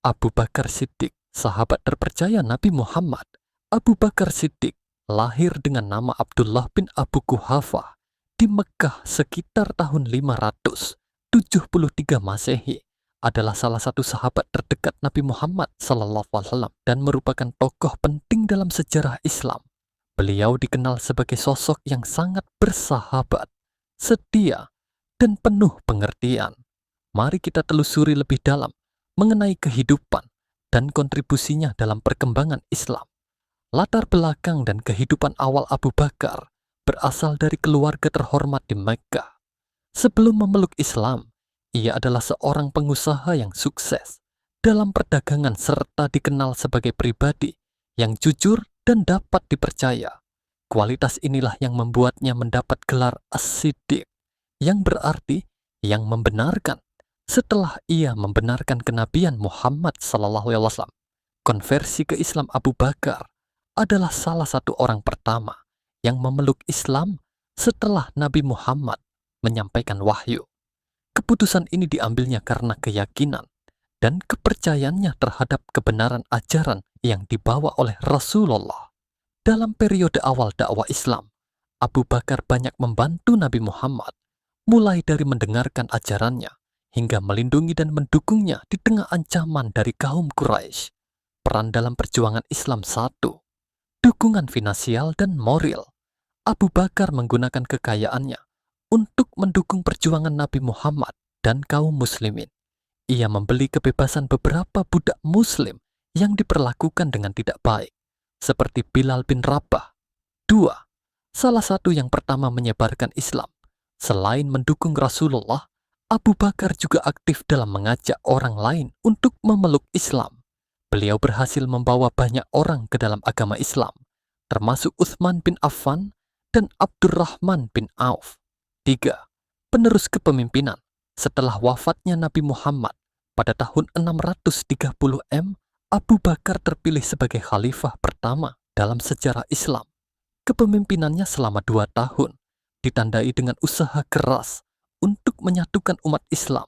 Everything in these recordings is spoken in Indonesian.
Abu Bakar Siddiq, sahabat terpercaya Nabi Muhammad. Abu Bakar Siddiq lahir dengan nama Abdullah bin Abu Quhafah di Mekah sekitar tahun 573 Masehi. Adalah salah satu sahabat terdekat Nabi Muhammad SAW dan merupakan tokoh penting dalam sejarah Islam. Beliau dikenal sebagai sosok yang sangat bersahabat, setia, dan penuh pengertian. Mari kita telusuri lebih dalam mengenai kehidupan dan kontribusinya dalam perkembangan Islam. Latar belakang dan kehidupan awal Abu Bakar berasal dari keluarga terhormat di Mekkah. Sebelum memeluk Islam, ia adalah seorang pengusaha yang sukses dalam perdagangan serta dikenal sebagai pribadi yang jujur dan dapat dipercaya. Kualitas inilah yang membuatnya mendapat gelar As-Siddiq, yang berarti yang membenarkan. Setelah ia membenarkan kenabian Muhammad SAW, konversi ke Islam Abu Bakar adalah salah satu orang pertama yang memeluk Islam setelah Nabi Muhammad menyampaikan wahyu. Keputusan ini diambilnya karena keyakinan dan kepercayaannya terhadap kebenaran ajaran yang dibawa oleh Rasulullah. Dalam periode awal dakwah Islam, Abu Bakar banyak membantu Nabi Muhammad, mulai dari mendengarkan ajarannya hingga melindungi dan mendukungnya di tengah ancaman dari kaum Quraisy. Peran dalam perjuangan Islam 1. Dukungan finansial dan moral. Abu Bakar menggunakan kekayaannya untuk mendukung perjuangan Nabi Muhammad dan kaum muslimin. Ia membeli kebebasan beberapa budak muslim yang diperlakukan dengan tidak baik, seperti Bilal bin Rabah. 2. Salah satu yang pertama menyebarkan Islam. Selain mendukung Rasulullah, Abu Bakar juga aktif dalam mengajak orang lain untuk memeluk Islam. Beliau berhasil membawa banyak orang ke dalam agama Islam, termasuk Utsman bin Affan dan Abdurrahman bin Auf. 3. Penerus kepemimpinan. Setelah wafatnya Nabi Muhammad pada tahun 630 Abu Bakar terpilih sebagai khalifah pertama dalam sejarah Islam. Kepemimpinannya selama 2 tahun ditandai dengan usaha keras untuk menyatukan umat Islam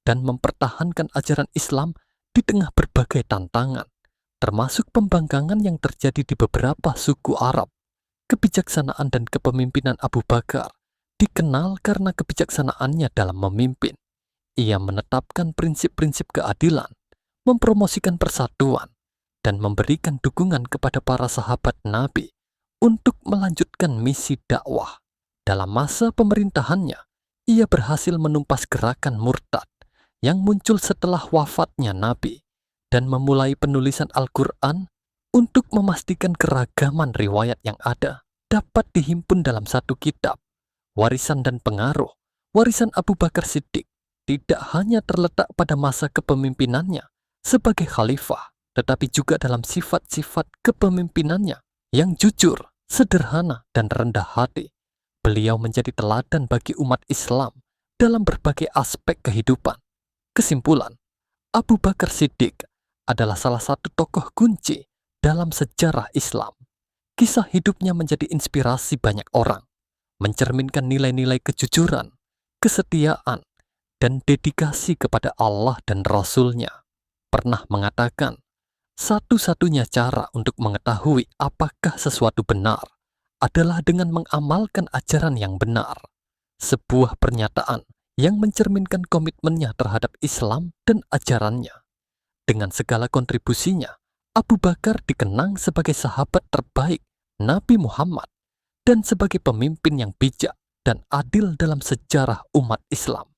dan mempertahankan ajaran Islam di tengah berbagai tantangan, termasuk pembangkangan yang terjadi di beberapa suku Arab. Kebijaksanaan dan kepemimpinan Abu Bakar dikenal karena kebijaksanaannya dalam memimpin. Ia menetapkan prinsip-prinsip keadilan, mempromosikan persatuan, dan memberikan dukungan kepada para sahabat Nabi untuk melanjutkan misi dakwah. Dalam masa pemerintahannya, ia berhasil menumpas gerakan murtad yang muncul setelah wafatnya Nabi dan memulai penulisan Al-Quran untuk memastikan keragaman riwayat yang ada dapat dihimpun dalam satu kitab. Warisan dan pengaruh warisan Abu Bakar Siddiq tidak hanya terletak pada masa kepemimpinannya sebagai khalifah, tetapi juga dalam sifat-sifat kepemimpinannya yang jujur, sederhana, dan rendah hati. Beliau menjadi teladan bagi umat Islam dalam berbagai aspek kehidupan. Kesimpulan, Abu Bakar Siddiq adalah salah satu tokoh kunci dalam sejarah Islam. Kisah hidupnya menjadi inspirasi banyak orang, mencerminkan nilai-nilai kejujuran, kesetiaan, dan dedikasi kepada Allah dan Rasul-Nya. Pernah mengatakan, satu-satunya cara untuk mengetahui apakah sesuatu benar adalah dengan mengamalkan ajaran yang benar. Sebuah pernyataan yang mencerminkan komitmennya terhadap Islam dan ajarannya. Dengan segala kontribusinya, Abu Bakar dikenang sebagai sahabat terbaik Nabi Muhammad dan sebagai pemimpin yang bijak dan adil dalam sejarah umat Islam.